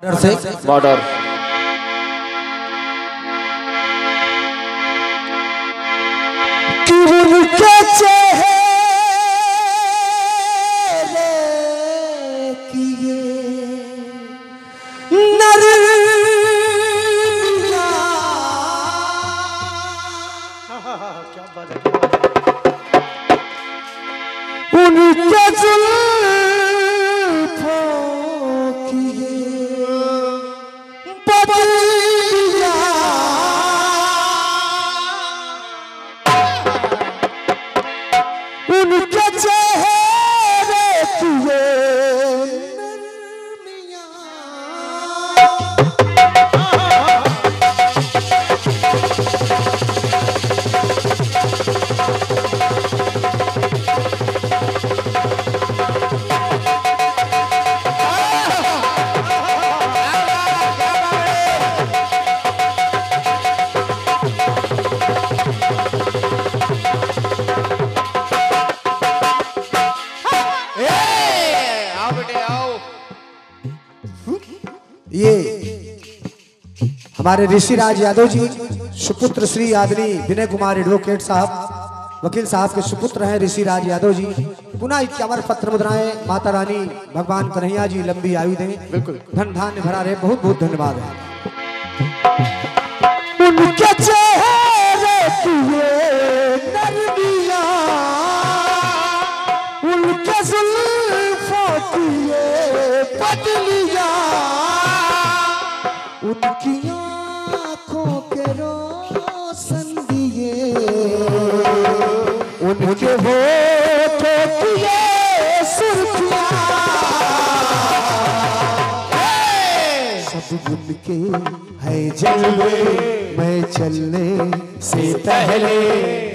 Border उनके चेहरे किए नरिया क्या बात है उनके जुल्फों किए बदलिया उनके चेहरे किए नरमियां ये हमारे ऋषिराज यादव जी सुपुत्र श्री आदरणीय विनय कुमार एडवोकेट साहब वकील साहब के सुपुत्र हैं ऋषिराज यादव जी। पुनः 51 पत्र मुद्राएं माता रानी भगवान कन्हैया जी लंबी आयु दें, बिल्कुल धन धान्य भरा रहे। बहुत बहुत धन्यवाद है। उनके चेहरे किए नरमियां उनके जुल्फों किए बदलियां उनकी आँखों के रोशन दिए उनके होठों किए सुर्खियां सब उनके है जलवे मैं चलने से पहले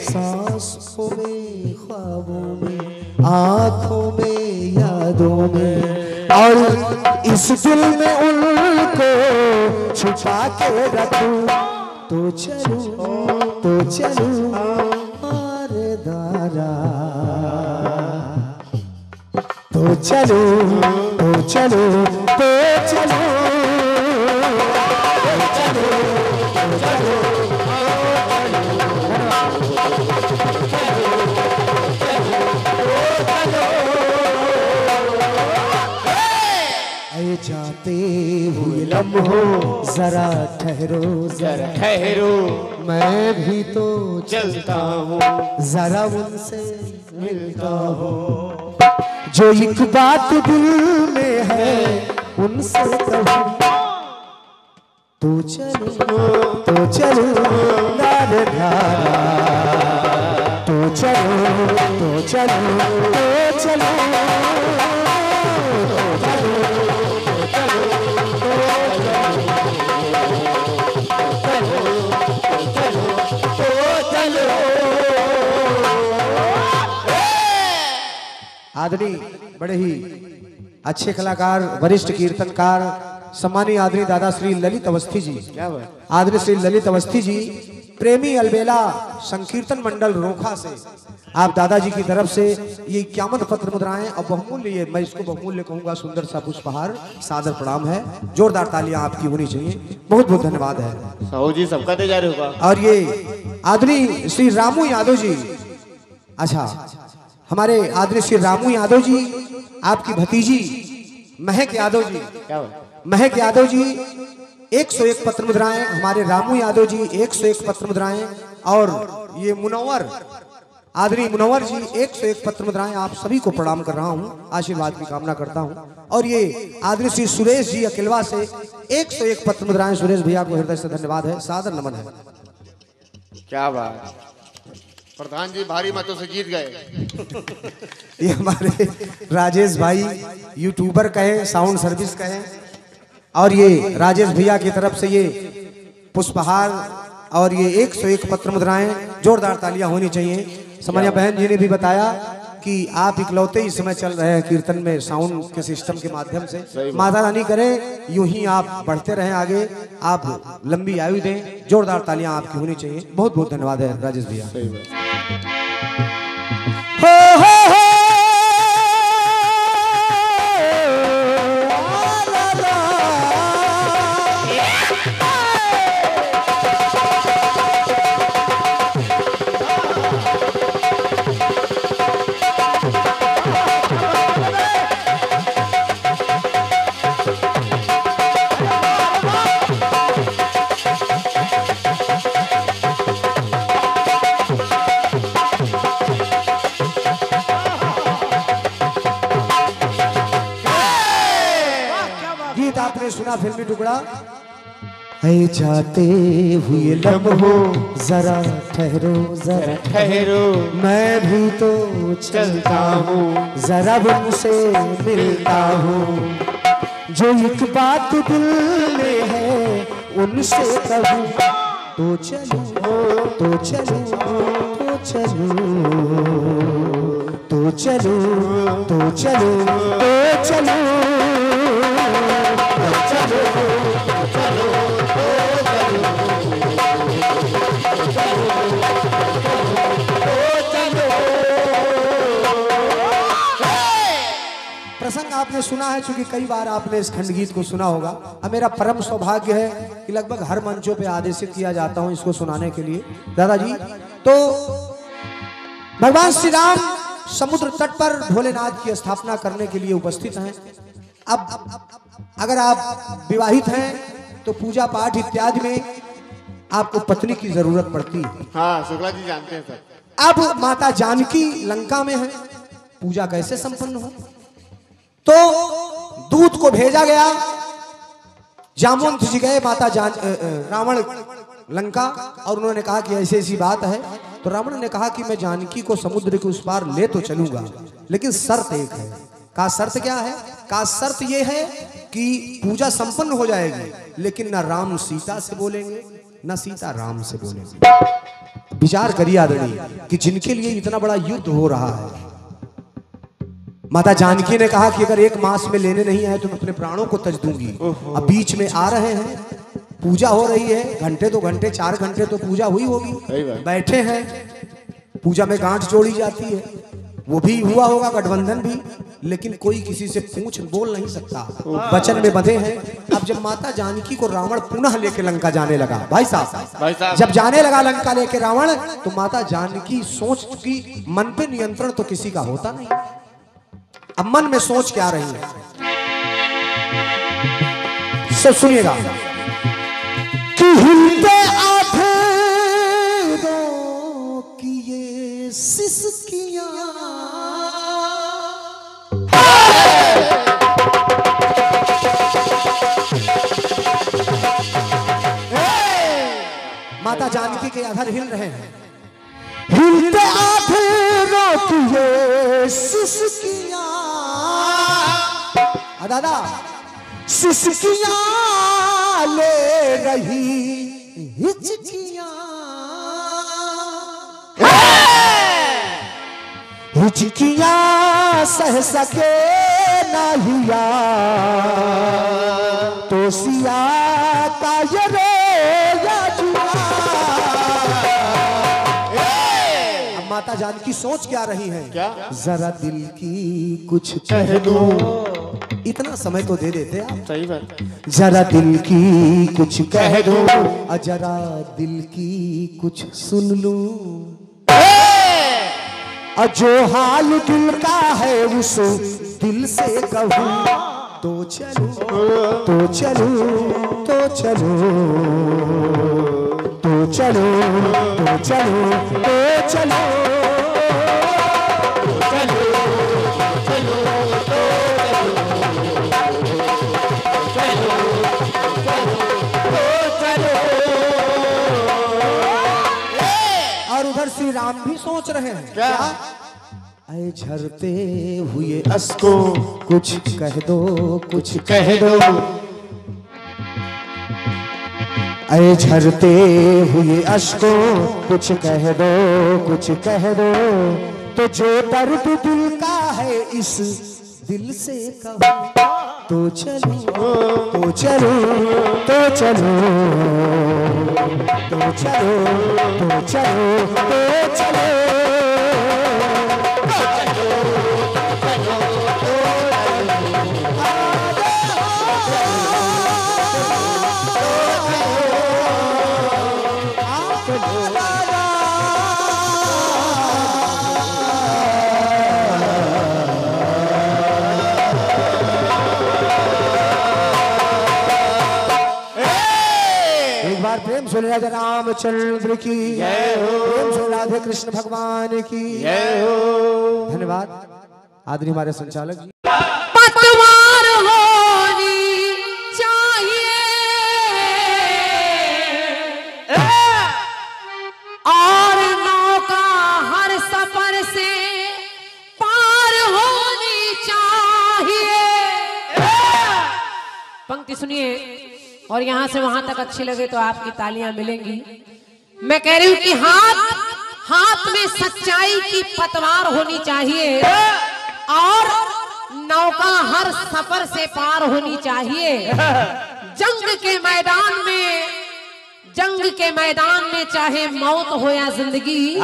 सांसों में ख्वाबों में आँखों में यादों में और इस दिल में उनको छुपा के रखूं तो चलूं मारे दारा तो चलूं जाते हुए लम्हों जरा ठहरो मैं भी तो चलता हूँ जरा उनसे मिलता हूँ जो एक बात दिल में है उनसे कहूँ तो चलो नारे धारा तो चलो आदरणीय बड़े ही अच्छे कलाकार वरिष्ठ कीर्तनकार सम्मानीय आदरणीय दादा श्री ललित अवस्थी जी, आदरणीय श्री ललित अवस्थी जी प्रेमी अलबेला संकीर्तन मंडल रोखा से आप दादाजी की तरफ से ये 51 पत्र मुद्राएं और बहुमूल्य, मैं इसको बहुमूल्य कहूंगा, सुंदर सा पुष्पहार सादर प्रणाम है। जोरदार तालियां आपकी होनी चाहिए। बहुत बहुत धन्यवाद है साहू जी, सबका दे जा रहे होगा। और ये आदरणीय श्री रामू यादव जी, अच्छा हमारे आदरणीय श्री रामू यादव जी आपकी भतीजी महक यादव जी, महक यादव जी 101 पत्र मुद्राएं, हमारे रामू यादव जी 101 पत्र मुद्राएं और ये मुनव्वर आदरणीय मुनव्वर जी 101 पत्र मुद्राएं। आप सभी को प्रणाम कर रहा हूं, आशीर्वाद की कामना करता हूं। और ये आदरणीय श्री सुरेश जी अकेलवा से 101 पत्र मुद्राएं। सुरेश भैया को हृदय से धन्यवाद है, सादर नमन है। क्या बात, प्रधान जी भारी मतों से जीत गए। ये हमारे राजेश भाई यूट्यूबर कहें, साउंड सर्विस कहें, और ये राजेश भैया की तरफ से ये पुष्पहार और ये 101 पत्र मुद्राएं। जोरदार तालियां होनी चाहिए। समनिया बहन जी ने भी बताया कि आप इकलौते इस समय चल रहे हैं कीर्तन में साउंड के सिस्टम के माध्यम से। माता रानी करे यूं ही आप बढ़ते रहें आगे, आप लंबी आयु दें। जोरदार तालियां आपकी होनी चाहिए। बहुत बहुत धन्यवाद है राजेश भैया। गीत आपने सुना फिल्मी टुकड़ा। है जाते हुए लम्हों जरा ठहरो जरा ठहरो, मैं भी तो चलता हूँ, जरा उनसे मिलता हूँ, जो एक बात दिल में है उनसे कहूँ, तो चलो तो चलो तो चलो तो चलो तो चलो तो चलो प्रसंग आपने सुना है, चूंकि कई बार आपने इस खंड गीत को सुना होगा। अब मेरा परम सौभाग्य है कि लगभग हर मंचों पे आदेशित किया जाता हूं इसको सुनाने के लिए। दादाजी तो भगवान श्री राम समुद्र तट पर भोलेनाथ की स्थापना करने के लिए उपस्थित हैं। अब अगर आप विवाहित हैं तो पूजा पाठ इत्यादि में आपको पत्नी की जरूरत पड़ती है। हाँ शुक्ला जी जानते हैं सर। अब माता जानकी लंका में है, पूजा कैसे संपन्न हो? तो दूत को भेजा गया, जामवंत जी गए माता रावण लंका, और उन्होंने कहा कि ऐसी ऐसी बात है। तो रावण ने कहा कि मैं जानकी को समुद्र के उस पार ले तो चलूंगा, लेकिन शर्त एक है। का शर्त क्या है? का शर्त ये है कि पूजा संपन्न हो जाएगी, लेकिन ना राम सीता से बोलेंगे ना सीता राम से बोलेंगे। विचार करिए आदरणीय कि जिनके लिए इतना बड़ा युद्ध हो रहा है। माता जानकी ने कहा कि अगर 1 मास में लेने नहीं आए तो मैं अपने प्राणों को तज दूंगी। अब बीच में आ रहे हैं, पूजा हो रही है, घंटे 2 घंटे 4 घंटे तो पूजा हुई होगी, बैठे हैं, पूजा में गांठ जोड़ी जाती है, वो भी हुआ होगा, गठबंधन भी, लेकिन कोई किसी से पूछ बोल नहीं सकता, वचन में बंधे हैं। अब जब माता जानकी को रावण पुनः लेके लंका जाने लगा, भाई साहब जब जाने लगा लंका लेके रावण, तो माता जानकी सोच चुकी मन पे नियंत्रण तो किसी का होता नहीं। अब मन में सोच क्या रही है, सब सुनिएगा। कि हिलते आधेरों की ये सिसकियां, माता जानकी के अधर हिल रहे हैं। हिलते आधेरों की ये सिसकियां, दादा सिसकियां ले रही हिचकियां, हिचकियां सह सके ना हिया, तो सिया का ये रे या जुआ। अब माता जानकी सोच क्या रही है? क्या? जरा दिल की कुछ कह दो, इतना समय तो दे देते आप। सही बात। जरा दिल की कुछ कह दो, जरा दिल की कुछ सुन लूं, जो हाल दिल का है उस दिल से कहूं, तो चलो तो चलो तो चलो तो चलो तो चलो तो चलो। श्री राम भी सोच रहे हैं क्या? ऐ झरते हुए अश्कों कुछ कह दो, कुछ कह दो, ऐ झरते हुए अश्कों कुछ कह दो, कुछ कह दो, तो जो दर्द दिल का है इस दिल से कहो, तो चलो तो चलो तो चलो तो चलो तो चलो तो चलो। प्रेम से राजा रामचंद्र की जय हो, प्रेम से राधे कृष्ण भगवान की जय हो। धन्यवाद आदरणीय हमारे संचालक जी। पतवार होरी पंक्ति सुनिए और यहाँ से वहां तक अच्छी लगे तो आपकी तालियां मिलेंगी। मैं कह रही हूँ कि हाथ में सच्चाई की पतवार होनी चाहिए और नौका हर सफर से पार होनी चाहिए। जंग के मैदान में चाहे मौत हो या जिंदगी,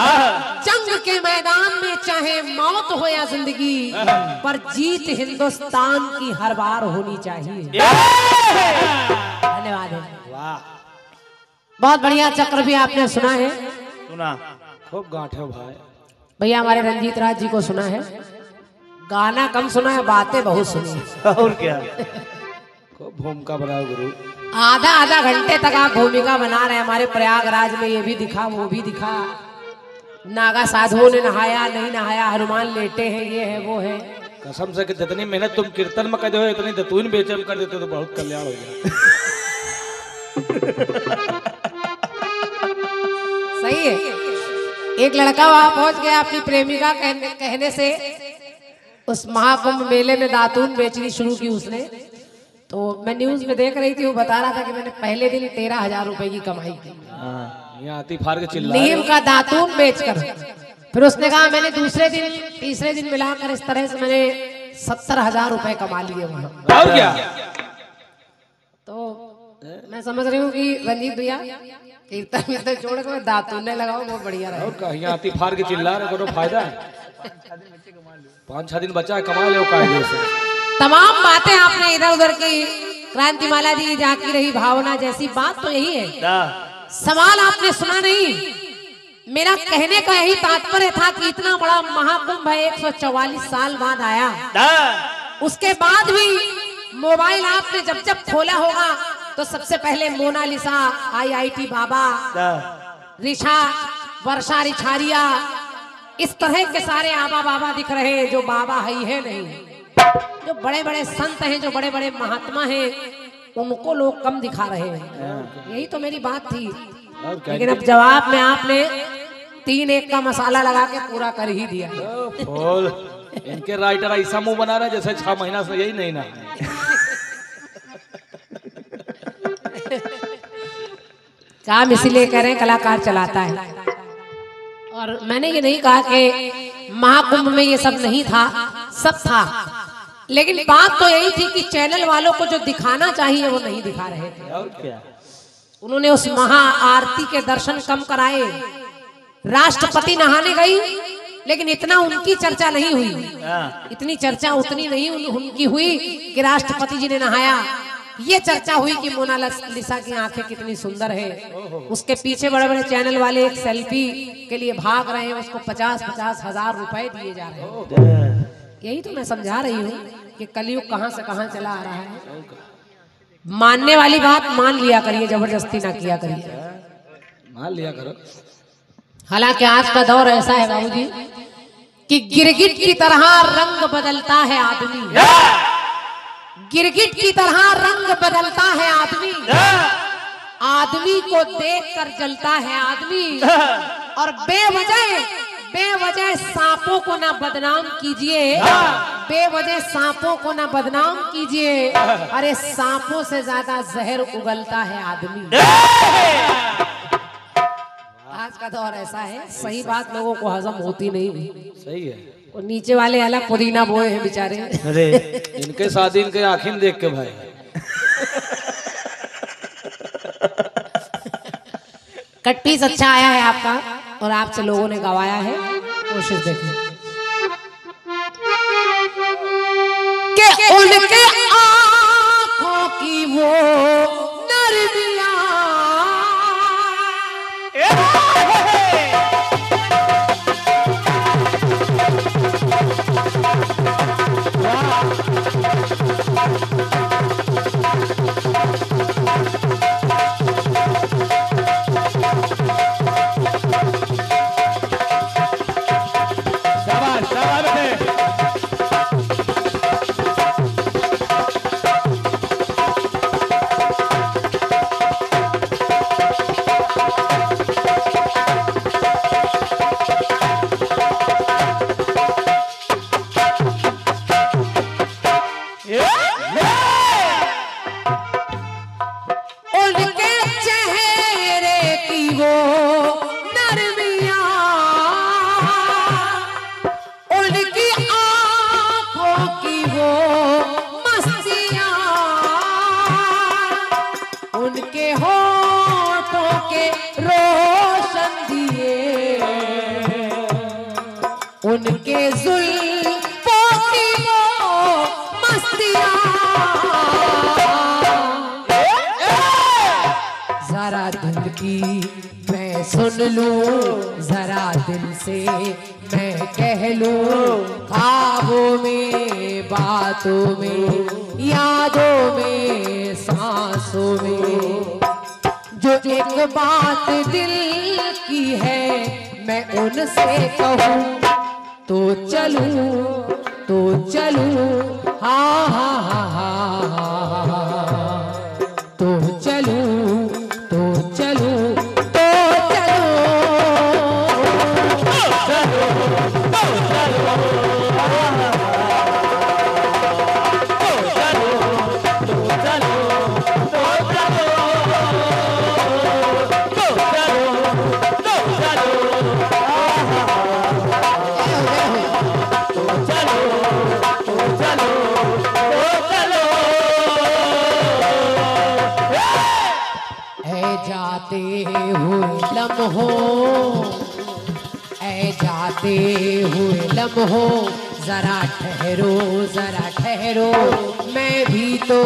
जंग के मैदान में चाहे मौत हो या जिंदगी, पर जीत हिंदुस्तान की हर बार होनी चाहिए। धन्यवाद। वाह, बहुत बढ़िया चक्र भी आपने सुना है। सुना, खूब गांठे भाई। भैया हमारे रंजीत राज जी को सुना है, गाना कम सुना है, बातें बहुत सुनी है। और क्या, खूब भूमिका बनाओ गुरु। आधा घंटे तक आप भूमिका बना रहे हैं। हमारे प्रयागराज में ये भी दिखा, वो भी दिखा, नागा साधुओं ने नहाया नहीं नहाया, हनुमान लेटे हैं, ये है वो है। कसम से कि जितनी मेहनत तुम कीर्तन में कर दो, इतनी दतून बेचम कर देते तो बहुत कल्याण हो जाए। सही है। एक लड़का वहां पहुंच गया अपनी प्रेमिका कहने से, उस महाकुंभ मेले में दातून बेचनी शुरू की उसने। तो मैं न्यूज में देख रही थी, वो बता रहा था कि मैंने पहले दिन 13,000 रुपए की कमाई की। यहाँ आती फाड़ के चिल्ला नीम का दातून बेचकर। फिर उसने कहा मैंने दूसरे दिन तीसरे दिन मिलाकर इस तरह से मैंने 70,000 रुपए कमा लिए वहां। और क्या, तो मैं समझ रही हूँ कि रंजीत भैया कीर्तन में छोड़ कर दातून लगाओ, बहुत बढ़िया रहा। और क्या, यहाँ आती फाड़ के चिल्ला रहे, कोई फायदा है? 5-6 दिन बचा है, कमा ले कायदे से। तमाम बातें आपने इधर उधर की, क्रांतिमाला जी जाकी रही भावना जैसी बात तो यही है। सवाल आपने सुना नहीं। मेरा कहने का यही तात्पर्य था कि इतना बड़ा महाकुंभ है, 144 साल बाद आया, उसके बाद भी मोबाइल आपने जब जब खोला होगा तो सबसे पहले मोनालिसा, IIT बाबा, रिशा, वर्षा रिछारिया, इस तरह के सारे आबा बाबा दिख रहे हैं जो बाबा है ही है नहीं। जो बड़े बड़े संत हैं, जो बड़े बड़े महात्मा हैं, उनको लोग कम दिखा रहे हैं। यही तो मेरी बात थी। लेकिन अब जवाब में आपने 3-1 का मसाला लगा के पूरा कर ही दिया। इनके राइटर ऐसा मुंह बना रहे जैसे 6 महीना से यही नहीं ना। काम इसीलिए कह रहे हैं, कलाकार चलाता है। और मैंने ये नहीं कहा कि महाकुंभ में ये सब नहीं था, सब था, लेकिन बात तो यही थी कि चैनल वालों को जो दिखाना चाहिए वो नहीं दिखा रहे थे। और क्या, उन्होंने उस महा आरती के दर्शन कम कराए। राष्ट्रपति नहाने गई, लेकिन इतना उनकी चर्चा नहीं हुई, इतनी चर्चा उतनी नहीं उनकी हुई कि राष्ट्रपति जी ने नहाया। ये चर्चा हुई कि मोनालिसा की आंखें कितनी सुंदर है। उसके पीछे बड़े बड़े चैनल वाले एक सेल्फी के लिए भाग रहे हैं, उसको 50-50 हजार रुपए दिए जा रहे हैं। यही तो मैं समझा रही हूँ कि कलयुग कहाँ से कहाँ चला आ रहा है। मानने वाली बात मान लिया करिए, जबरदस्ती ना किया करिए, मान लिया करो। हालांकि आज का दौर ऐसा है बाबूजी कि गिरगिट की तरह रंग बदलता है आदमी, गिरगिट की तरह रंग बदलता है आदमी, आदमी को देखकर जलता है आदमी। और बेवजह सांपों को ना बदनाम कीजिए, बेवजह सांपों को ना बदनाम कीजिए। अरे सांपों से ज्यादा जहर उगलता है आदमी। आज का दौर ऐसा है, सही बात लोगों को हजम होती नहीं। सही है। और नीचे वाले अलग पुदीना बोए हैं बेचारे। अरे इनके शादी इनके आखिर देख के भाई कट पीस अच्छा आया है आपका, और आपसे लोगों ने गवाया है, कोशिश देखें कि उनके आंखों की वो नरमियां सुन लूं जरा दिल से मैं कह लूं, ख्वाबों में बातों में यादों में सांसों में, जो एक बात दिल की है मैं उनसे कहूं तो चलूं तो चलूं, हाँ हाँ हाँ हाँ, तो चलूं तो चलूं तो चलूं, जाते हुए लम्हों, ऐ जाते हुए लम्हों, जरा ठहरो मैं भी तो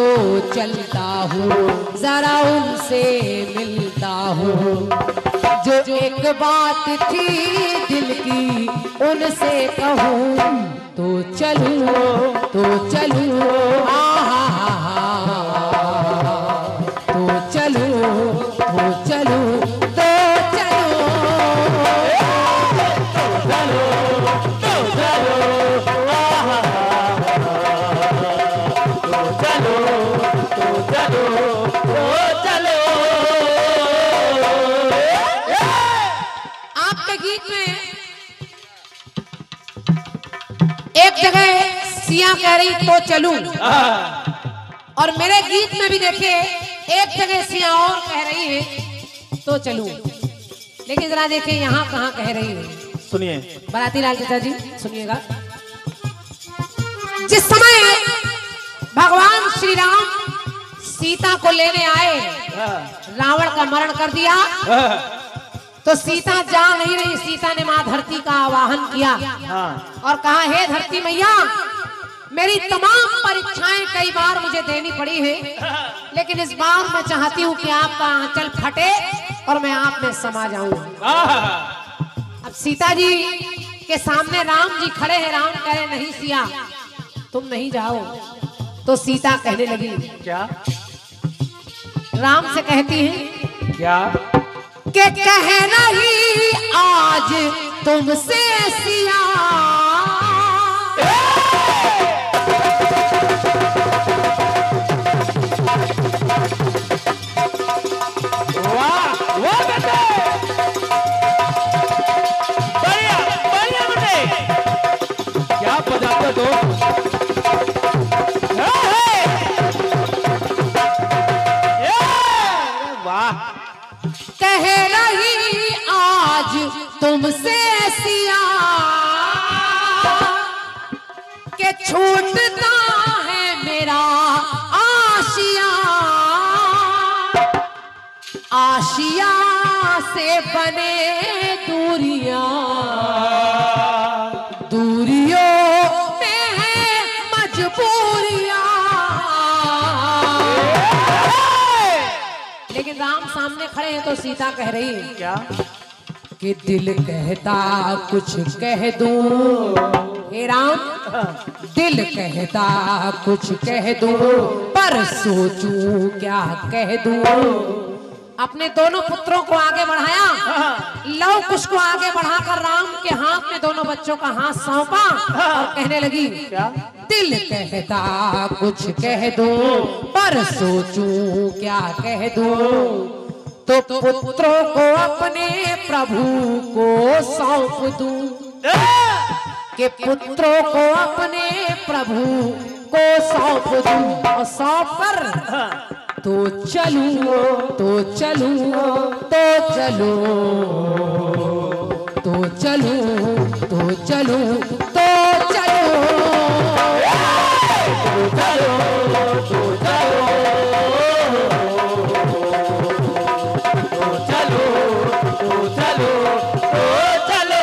चलता हूँ, जरा उनसे मिलता हूँ, जो एक बात थी दिल की उनसे कहूँ तो चलूँ तो चलूँ, तो चलूँ तो चलूँ तो चलूँ, आपके गीत में एक जगह सिया कह रही तो चलूं, और मेरे गीत में भी देखिए एक जगह सिया और कह रही है तो चलूं, लेकिन जरा देखिए यहाँ कहाँ कह रही है। सुनिए बाराती लाल चाचा जी सुनिएगा। जिस समय भगवान श्री राम सीता को लेने आए, रावण का मरण कर दिया, तो सीता जा नहीं रही, सीता ने मां धरती का आवाहन किया और कहा, हे धरती मैया, मेरी तमाम परीक्षाएं कई बार मुझे देनी पड़ी है, लेकिन इस बार मैं चाहती हूँ कि आपका आंचल फटे और मैं आप में समा जाऊं। अब सीता जी के सामने राम जी खड़े हैं, राम कह रहे नहीं सिया तुम नहीं जाओ, तो सीता कहने लगी क्या? राम से कहती है क्या? कि कह रही आज तुमसे सिया, क्या बजाते दो? वाह! कह रही आज तुमसे सिया के छूटता है मेरा आशिया, आशिया से बने दूरियां, दूरियों में है मजबूरियां। लेकिन राम सामने खड़े हैं तो सीता कह रही है क्या? कि दिल कहता कुछ कह दूं, हे राम दिल कहता कुछ कह दूं, पर सोचूं क्या कह दूं। अपने दोनों पुत्रों को आगे बढ़ाया, लव कुश को आगे बढ़ाकर राम के हाथ में दोनों बच्चों का हाथ सौंपा और कहने लगी क्या? दिल कहता कुछ कह दूं, पर सोचूं क्या कह दूं, तो पुत्रों को अपने प्रभु को सौंप दूं, कि पुत्रों को अपने प्रभु को सौंप दूं, और सौंप कर तो चलूं तो चलूं तो चलूं तो चलूं तो चलूं तो चलूं तो चलो।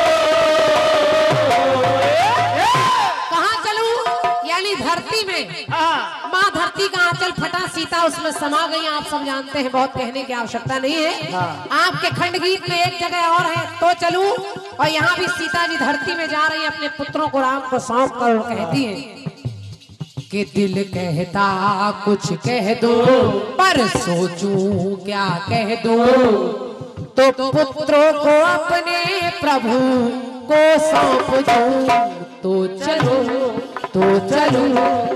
कहाँ चलूं? यानी धरती में, माँ धरती का आंचल पातल फटा सीता उसमें समा गई। आप सब जानते हैं, बहुत कहने की आवश्यकता नहीं है। आपके खंड गीत में एक जगह और है, तो चलूं, और यहाँ भी सीता जी धरती में जा रही है, अपने पुत्रों को राम को सौंप कर कहती है कि दिल कहता कुछ कह दो, पर सोचूं क्या कह दो, तो पुत्रों को अपने प्रभु को सौंप दूं, तो चलो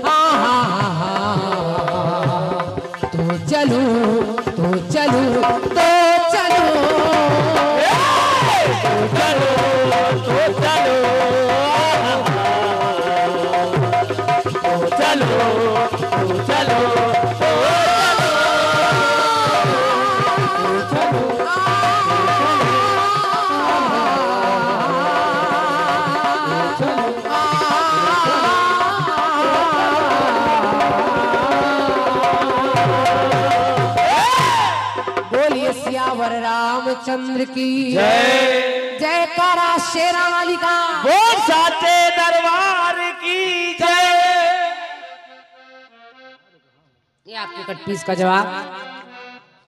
हाँ हाँ हाँ हाँ, तो चलो तो चलो तो चलो सियावर रामचंद्र की जय, जयकारा शेरा वाली का, बोल साचे दरबार की जय। ये आपके कट पीस का जवाब।